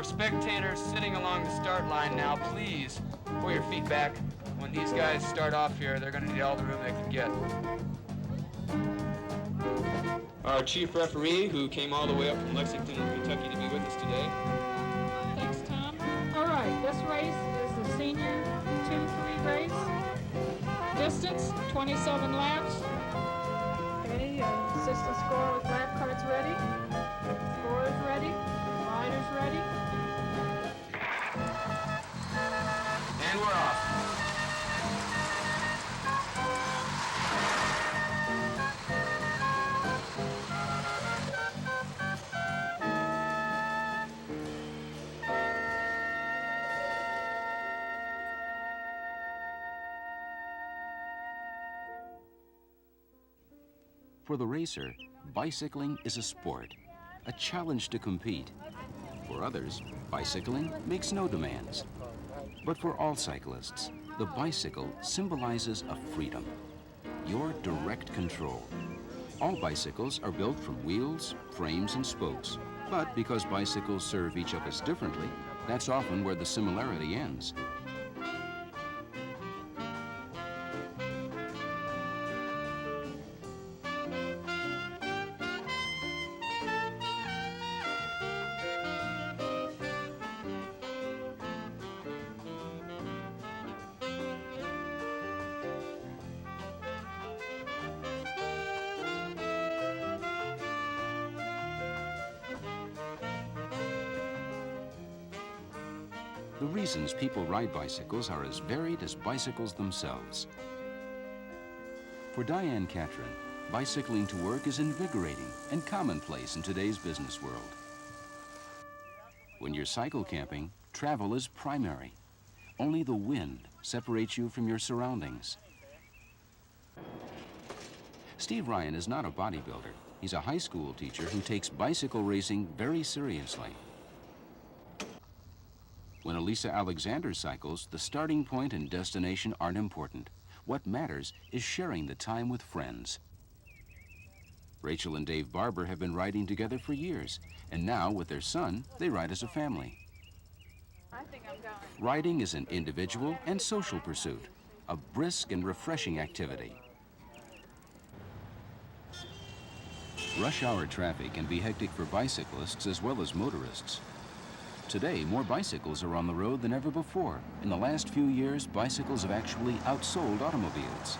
spectators sitting along the start line now, please pull your feet back. When these guys start off here, they're going to need all the room they can get. Our chief referee, who came all the way up from Lexington, Kentucky to be with us today. Thanks, Tom. All right, this race is the senior 2-3 race. Distance, 27 laps. Okay, assistant scorer with lap cards ready. Scorers ready. Riders ready. And we're off. For the racer, bicycling is a sport, a challenge to compete. For others, bicycling makes no demands. But for all cyclists, the bicycle symbolizes a freedom, your direct control. All bicycles are built from wheels, frames, and spokes. But because bicycles serve each of us differently, that's often where the similarity ends. The reasons people ride bicycles are as varied as bicycles themselves. For Diane Catron, bicycling to work is invigorating and commonplace in today's business world. When you're cycle camping, travel is primary. Only the wind separates you from your surroundings. Steve Ryan is not a bodybuilder. He's a high school teacher who takes bicycle racing very seriously. When Elisa Alexander cycles, the starting point and destination aren't important. What matters is sharing the time with friends. Rachel and Dave Barber have been riding together for years, and now with their son, they ride as a family. Riding is an individual and social pursuit, a brisk and refreshing activity. Rush hour traffic can be hectic for bicyclists as well as motorists. Today, more bicycles are on the road than ever before. In the last few years, bicycles have actually outsold automobiles.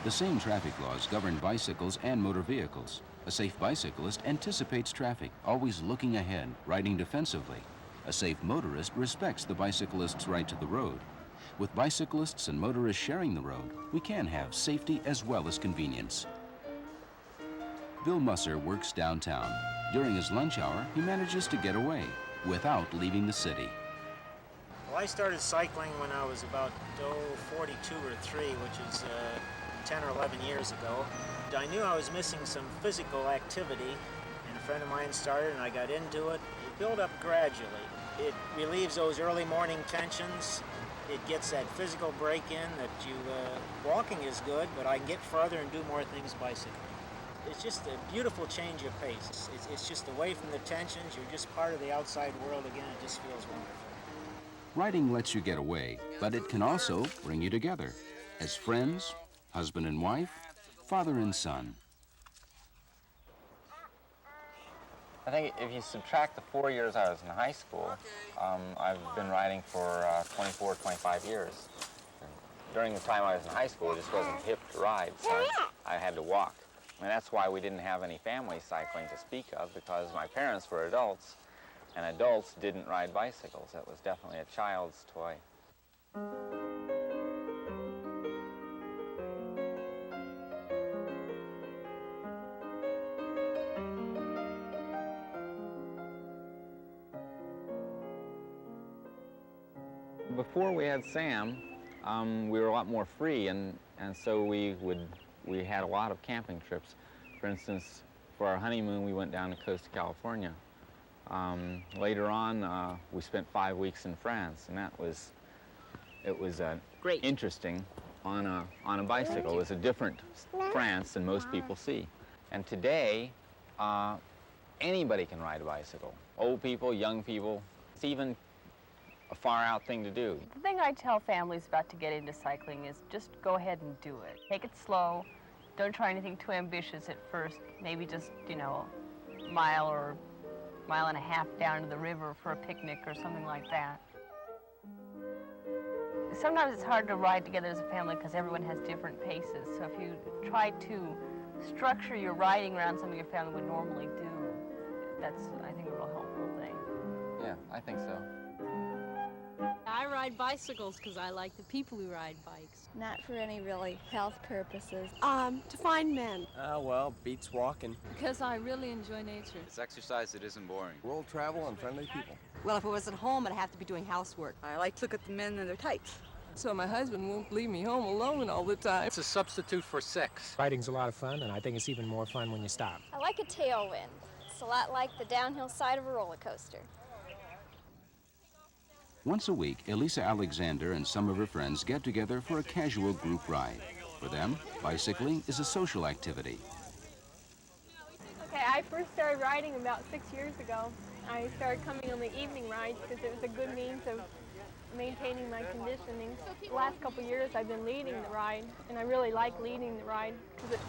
The same traffic laws govern bicycles and motor vehicles. A safe bicyclist anticipates traffic, always looking ahead, riding defensively. A safe motorist respects the bicyclist's right to the road. With bicyclists and motorists sharing the road, we can have safety as well as convenience. Bill Musser works downtown. During his lunch hour, he manages to get away without leaving the city. Well, I started cycling when I was about 42 or 3, which is 10 or 11 years ago. I knew I was missing some physical activity, and a friend of mine started, and I got into it. It built up gradually. It relieves those early morning tensions. It gets that physical break-in that walking is good, but I can get farther and do more things bicycling. It's just a beautiful change of pace. It's just away from the tensions. You're just part of the outside world again. It just feels wonderful. Riding lets you get away, but it can also bring you together as friends, husband and wife, father and son. I think if you subtract the 4 years I was in high school, I've been riding for 24, 25 years. During the time I was in high school, it just wasn't hip to ride, so I had to walk. And that's why we didn't have any family cycling to speak of, because my parents were adults, and adults didn't ride bicycles. That was definitely a child's toy. Before we had Sam, we were a lot more free, and so we had a lot of camping trips. For instance, for our honeymoon, we went down the coast of California. Later on, we spent 5 weeks in France, and it was Great. interesting on a bicycle. It was a different France than most people see. And today, anybody can ride a bicycle. Old people, young people, it's even a far-out thing to do. The thing I tell families about to get into cycling is just go ahead and do it. Take it slow. Don't try anything too ambitious at first. Maybe just, you know, a mile or mile and a half down to the river for a picnic or something like that. Sometimes it's hard to ride together as a family because everyone has different paces. So if you try to structure your riding around something your family would normally do, that's, I think, a real helpful thing. Yeah, I think so. I ride bicycles because I like the people who ride bikes. Not for any really health purposes. To find men. Well, beats walking. Because I really enjoy nature. It's exercise that isn't boring. World travel and friendly people. Well, if I was at home, I'd have to be doing housework. I like to look at the men in their tights. So my husband won't leave me home alone all the time. It's a substitute for sex. Riding's a lot of fun, and I think it's even more fun when you stop. I like a tailwind. It's a lot like the downhill side of a roller coaster. Once a week, Elisa Alexander and some of her friends get together for a casual group ride. For them, bicycling is a social activity. Okay, I first started riding about 6 years ago. I started coming on the evening rides because it was a good means of maintaining my conditioning. The last couple years I've been leading the ride, and I really like leading the ride because it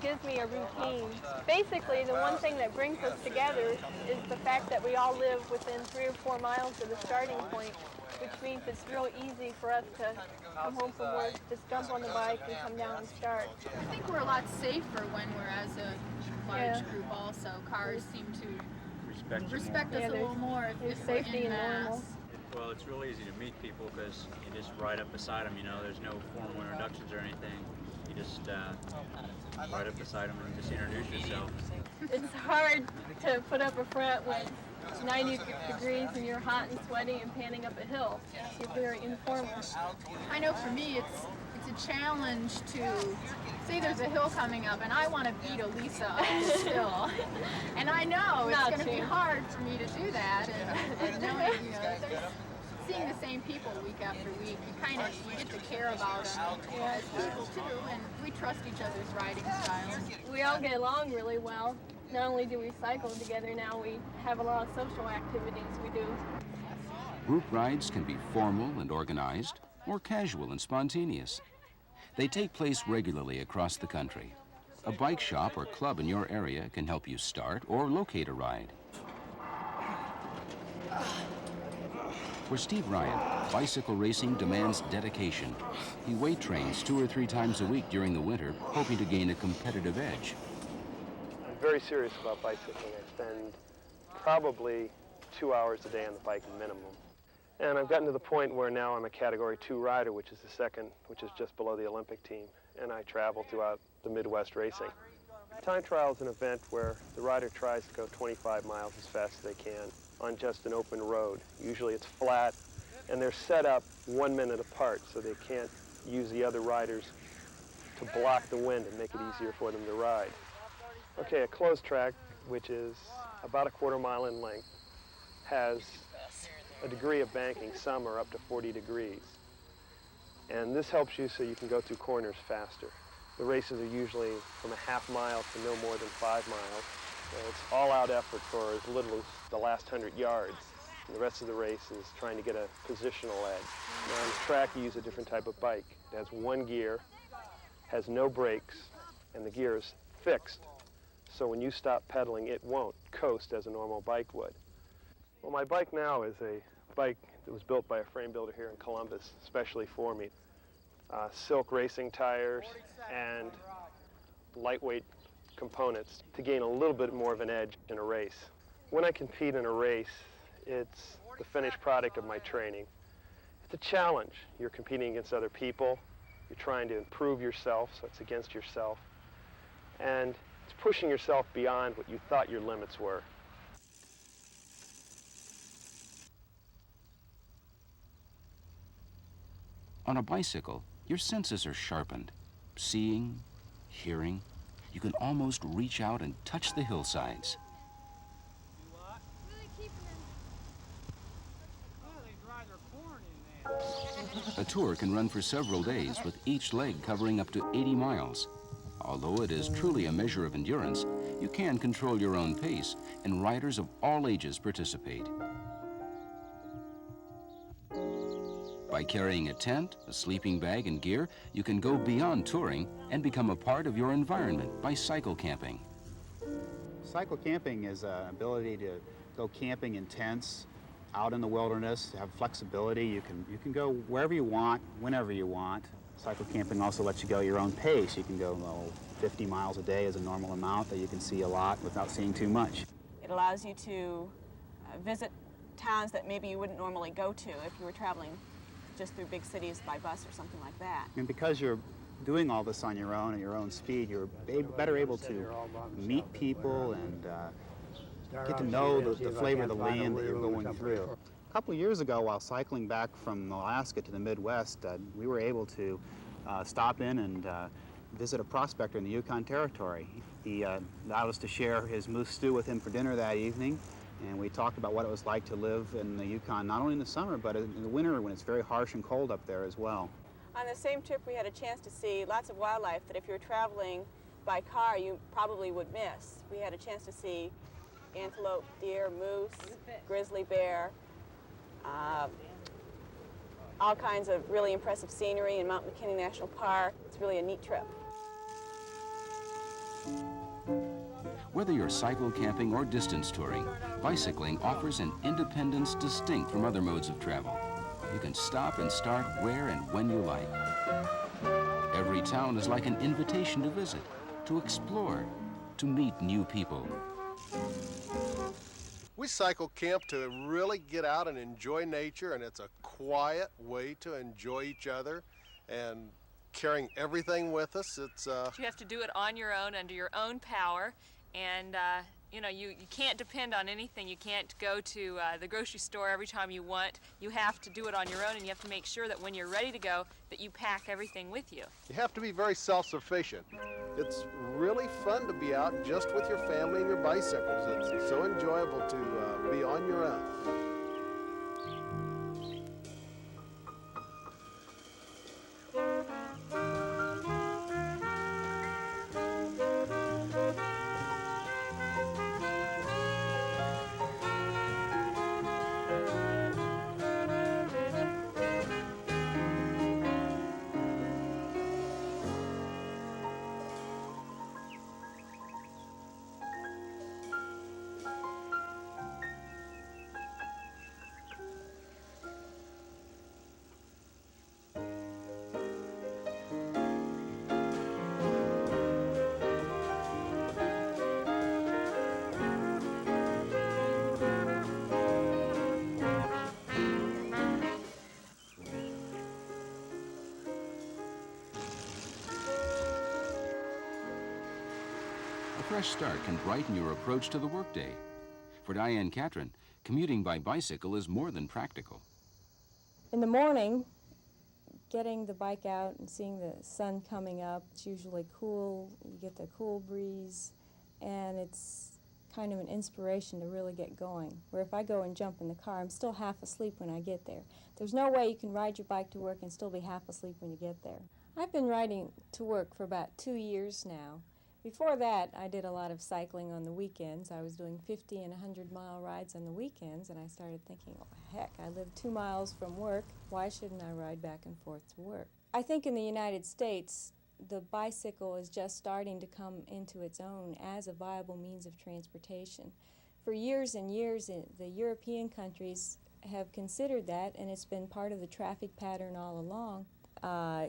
gives me a routine. Basically, the one thing that brings us together is the fact that we all live within 3 or 4 miles of the starting point, which means it's real easy for us to come home from work, just jump on the bike and come down and start. I think we're a lot safer when we're as a large group also. Cars seem to respect us a little more if we're in mass. Well, it's real easy to meet people because you just ride up beside them, you know, there's no formal introductions or anything. You just ride up beside them and just introduce yourself. It's hard to put up a front when it's 90 degrees and you're hot and sweaty and panning up a hill. You're very informal. I know for me it's a challenge to say there's a hill coming up and I want to beat Elisa up this hill. And I know it's going to be hard for me to do that. And knowing, you know, seeing the same people week after week, you get to care about them as people too, and we trust each other's riding styles. We all get along really well. Not only do we cycle together, now we have a lot of social activities we do. Group rides can be formal and organized, or casual and spontaneous. They take place regularly across the country. A bike shop or club in your area can help you start or locate a ride. For Steve Ryan, bicycle racing demands dedication. He weight trains 2 or 3 times a week during the winter, hoping to gain a competitive edge. I'm very serious about bicycling. I spend probably 2 hours a day on the bike minimum. And I've gotten to the point where now I'm a Category 2 rider, which is the second, which is just below the Olympic team. And I travel throughout the Midwest racing. Time trial is an event where the rider tries to go 25 miles as fast as they can on just an open road. Usually it's flat, and they're set up 1 minute apart so they can't use the other riders to block the wind and make it easier for them to ride. Okay, a closed track, which is about a 1/4 mile in length, has a degree of banking. Some are up to 40 degrees. And this helps you so you can go through corners faster. The races are usually from a 1/2 mile to no more than 5 miles. It's all-out effort for as little as the last 100 yards. And the rest of the race is trying to get a positional edge. Now on the track, you use a different type of bike. It has 1 gear, has no brakes, and the gear is fixed. So when you stop pedaling, it won't coast as a normal bike would. Well, my bike now is a bike that was built by a frame builder here in Columbus, especially for me. Silk racing tires and lightweight components to gain a little bit more of an edge in a race. When I compete in a race, it's the finished product of my training. It's a challenge. You're competing against other people. You're trying to improve yourself, so it's against yourself. And it's pushing yourself beyond what you thought your limits were. On a bicycle, your senses are sharpened. Seeing, hearing, you can almost reach out and touch the hillsides. A tour can run for several days with each leg covering up to 80 miles. Although it is truly a measure of endurance, you can control your own pace, and riders of all ages participate. By carrying a tent, a sleeping bag, and gear, you can go beyond touring and become a part of your environment by cycle camping. Cycle camping is an ability to go camping in tents, out in the wilderness, have flexibility. You can go wherever you want, whenever you want. Cycle camping also lets you go at your own pace. You can go 50 miles a day is a normal amount that you can see a lot without seeing too much. It allows you to visit towns that maybe you wouldn't normally go to if you were traveling just through big cities by bus or something like that. And because you're doing all this on your own at your own speed, you're better able to meet people and get to know the flavor of the land that you're going through. A couple of years ago, while cycling back from Alaska to the Midwest, we were able to stop in and visit a prospector in the Yukon Territory. He allowed us to share his moose stew with him for dinner that evening, and we talked about what it was like to live in the Yukon, not only in the summer, but in the winter when it's very harsh and cold up there as well. On the same trip, we had a chance to see lots of wildlife that if you were traveling by car, you probably would miss. We had a chance to see antelope, deer, moose, grizzly bear, all kinds of really impressive scenery in Mount McKinney National Park. It's really a neat trip. Whether you're cycle camping or distance touring, bicycling offers an independence distinct from other modes of travel. You can stop and start where and when you like. Every town is like an invitation to visit, to explore, to meet new people. We cycle camp to really get out and enjoy nature, and it's a quiet way to enjoy each other and carrying everything with us. You have to do it on your own, under your own power, and you know, you can't depend on anything. You can't go to the grocery store every time you want. You have to do it on your own, and you have to make sure that when you're ready to go, that you pack everything with you. You have to be very self-sufficient. It's really fun to be out just with your family and your bicycles. It's so enjoyable to be on your own. A fresh start can brighten your approach to the workday. For Diane Catron, commuting by bicycle is more than practical. In the morning, getting the bike out and seeing the sun coming up, it's usually cool, you get the cool breeze, and it's kind of an inspiration to really get going. Where if I go and jump in the car, I'm still half asleep when I get there. There's no way you can ride your bike to work and still be half asleep when you get there. I've been riding to work for about 2 years now. Before that, I did a lot of cycling on the weekends. I was doing 50 and 100-mile rides on the weekends, and I started thinking, oh, heck, I live 2 miles from work. Why shouldn't I ride back and forth to work? I think in the United States, the bicycle is just starting to come into its own as a viable means of transportation. For years and years, the European countries have considered that, and it's been part of the traffic pattern all along.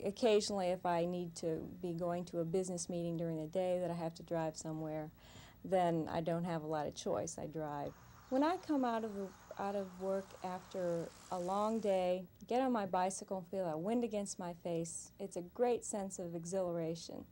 Occasionally, if I need to be going to a business meeting during the day that I have to drive somewhere, then I don't have a lot of choice. I drive. When I come out of work after a long day, get on my bicycle and feel that wind against my face, it's a great sense of exhilaration.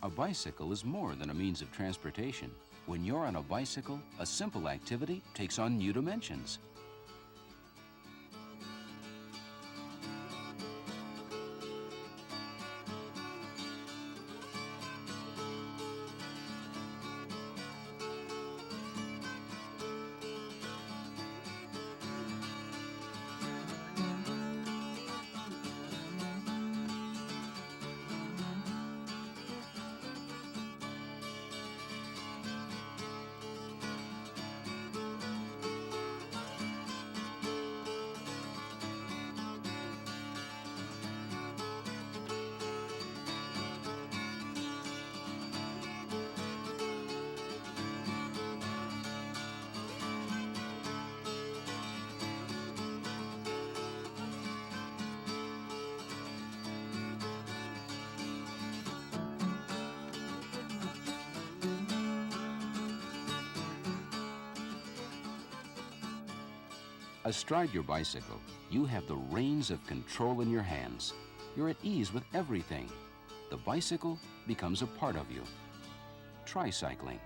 A bicycle is more than a means of transportation. When you're on a bicycle, a simple activity takes on new dimensions. Astride your bicycle, you have the reins of control in your hands. You're at ease with everything. The bicycle becomes a part of you. Try cycling.